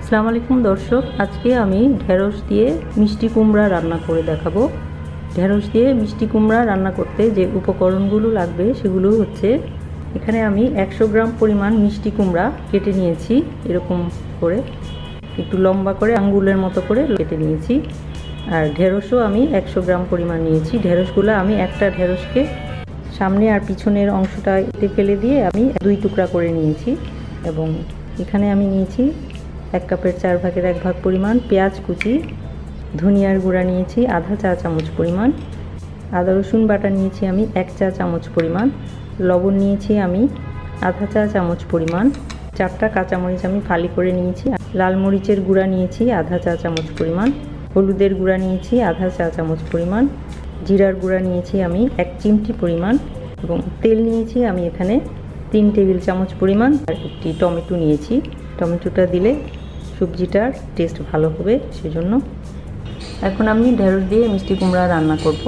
আসসালামু আলাইকুম দর্শক, আজকে আমি ঢেঁড়স দিয়ে মিষ্টি কুমড়া রান্না করে দেখাবো। ঢেঁড়স দিয়ে মিষ্টি কুমড়া রান্না করতে যে উপকরণগুলো লাগবে সেগুলো হচ্ছে, এখানে আমি 100 গ্রাম পরিমাণ মিষ্টি কুমড়া কেটে নিয়েছি, এরকম করে একটু লম্বা করে আঙ্গুলের মতো করে কেটে নিয়েছি। আর ঢেঁড়সও আমি 100 গ্রাম পরিমাণ নিয়েছি। ঢেঁড়সগুলো আমি একটা ঢেঁড়সকে সামনে আর পিছনের অংশটা কেটে ফেলে দিয়ে আমি 2 টুকরা করে নিয়েছি। এবং এখানে আমি নিয়েছি 1 কাপের 4 ভাগের 1 ভাগ পরিমাণ পেঁয়াজ কুচি, ধনিয়ার গুঁড়া নিয়েছি আধা চা চামচ পরিমাণ, আদা রসুন বাটা নিয়েছি আমি 1 চা চামচ পরিমাণ, লবণ নিয়েছি আমি আধা চা চামচ পরিমাণ, 4টা কাঁচামরিচ আমি ফালি করে নিয়েছি, লাল মরিচের গুঁড়া নিয়েছি আধা চা চামচ পরিমাণ, হলুদের গুঁড়া নিয়েছি আধা চা চামচ পরিমাণ, জিরার গুঁড়া নিয়েছি আমি 1 চিমটি পরিমাণ, এবং তেল নিয়েছি আমি এখানে 3 টেবিল চামচ পরিমাণ। আর একটি টমেটো নিয়েছি, টমেটোটা দিলে সবজিটার টেস্ট ভালো হবে সেজন্য। এখন আমি ঢেঁড়স দিয়ে মিষ্টি কুমড়া রান্না করব।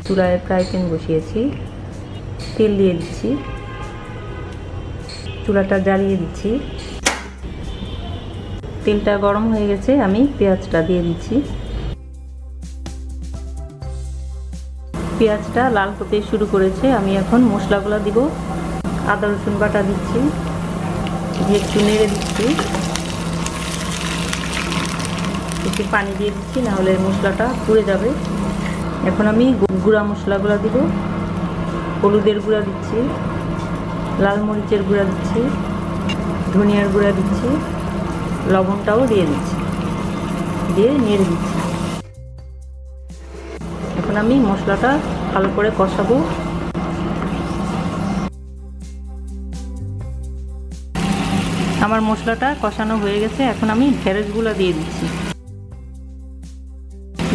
চুলায় ফ্রাই প্যান বসিয়েছি, তেল দিয়ে দিচ্ছি, চুলাটা জ্বালিয়ে দিচ্ছি। তেলটা গরম হয়ে গেছে, আমি পেঁয়াজটা দিয়ে দিচ্ছি। পেঁয়াজটা লাল হতে শুরু করেছে, আমি এখন মশলাগুলো দিব। আদা রসুন বাটা দিচ্ছি, একটু নেড়ে দিচ্ছি, একটু পানি দিয়ে দিচ্ছি, নাহলে মশলাটা পুড়ে যাবে। এখন আমি গুঁড়া মশলাগুলো দিব। হলুদের গুঁড়া দিচ্ছি, লাল মরিচের গুঁড়া দিচ্ছি, ধনিয়ার গুঁড়া দিচ্ছি, লবণটাও দিয়ে দিচ্ছি, দিয়ে নেড়ে দিচ্ছি। এখন আমি মশলাটা ভালো করে কষাবো। আমার মশলাটা কষানো হয়ে গেছে, এখন আমি ঢেঁড়সগুলো দিয়ে দিচ্ছি,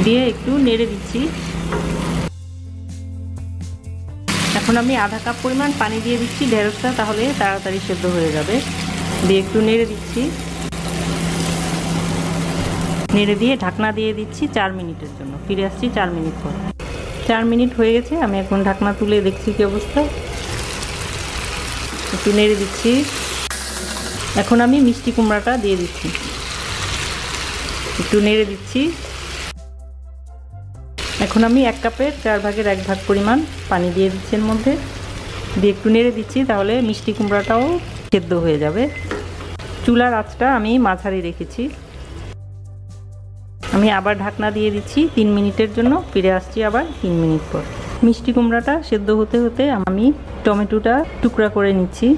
দিয়ে একটু নেড়ে দিচ্ছি। এখন আমি আধা কাপ পরিমাণ পানি দিয়ে দিচ্ছি ঢেঁড়সটা, তাহলে তাড়াতাড়ি সেদ্ধ হয়ে যাবে। দিয়ে একটু নেড়ে দিচ্ছি, নেড়ে দিয়ে ঢাকনা দিয়ে দিচ্ছি 4 মিনিটের জন্য। ফিরে আসছি 4 মিনিট পর। 4 মিনিট হয়ে গেছে, আমি এখন ঢাকনা তুলে দেখছি কি অবস্থা। একটু নেড়ে দিচ্ছি। এখন আমি মিষ্টি কুমড়াটা দিয়ে দিচ্ছি, একটু নেড়ে দিচ্ছি। এখন আমি 1 কাপের 4 ভাগের 1 ভাগ পরিমাণ পানি দিয়ে দিচ্ছি এর মধ্যে, দিয়ে একটু নেড়ে দিচ্ছি, তাহলে মিষ্টি কুমড়াটাও সেদ্ধ হয়ে যাবে। চুলার আঁচটা আমি মাঝারি রেখেছি। আমি আবার ঢাকনা দিয়ে দিচ্ছি 3 মিনিটের জন্য। ফিরে আসছি আবার 3 মিনিট পর। মিষ্টি কুমড়াটা সেদ্ধ হতে হতে আমি টমেটোটা টুকরা করে নিচ্ছি।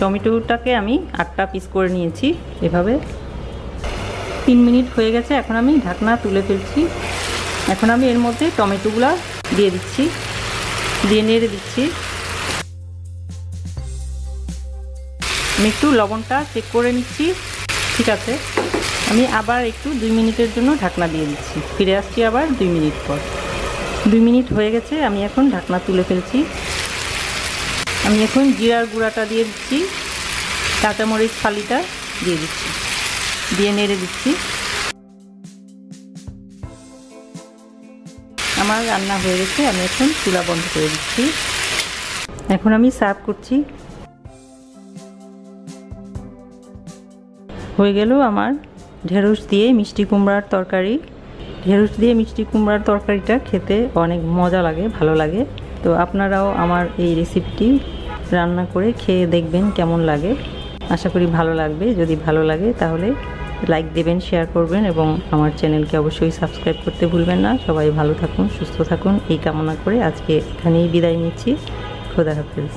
টমেটোটাকে আমি 8টা পিস করে নিয়েছি এভাবে। 3 মিনিট হয়ে গেছে, এখন আমি ঢাকনা তুলে ফেলছি। এখন আমি এর মধ্যে টমেটোগুলা দিয়ে দিচ্ছি, দিয়ে নেড়ে দিচ্ছি। আমি একটু লবণটা চেক করে নিচ্ছি, ঠিক আছে। আমি আবার একটু 2 মিনিটের জন্য ঢাকনা দিয়ে দিচ্ছি। ফিরে আসছি আবার 2 মিনিট পর। 2 মিনিট হয়ে গেছে, আমি এখন ঢাকনা তুলে ফেলছি। আমি এখন জিরার গুঁড়াটা দিয়ে দিচ্ছি, কাঁচামরিচ ফালিটা দিয়ে দিচ্ছি, দিয়ে নেড়ে দিচ্ছি। আমার রান্না হয়ে গেছে, আমি এখন চুলা বন্ধ করে দিচ্ছি। এখন আমি সার্ভ করছি। হয়ে গেল আমার ঢেঁড়স দিয়ে মিষ্টি কুমড়ার তরকারি। ঢেঁড়স দিয়ে মিষ্টি কুমড়ার তরকারিটা খেতে অনেক মজা লাগে, ভালো লাগে। তো আপনারাও আমার এই রেসিপিটি রান্না করে খেয়ে দেখবেন কেমন লাগে। আশা করি ভালো লাগবে। যদি ভালো লাগে তাহলে লাইক দেবেন, শেয়ার করবেন, এবং আমার চ্যানেলকে অবশ্যই সাবস্ক্রাইব করতে ভুলবেন না। সবাই ভালো থাকুন, সুস্থ থাকুন, এই কামনা করে আজকে এখানেই বিদায় নিচ্ছি। খোদা হাফেজ।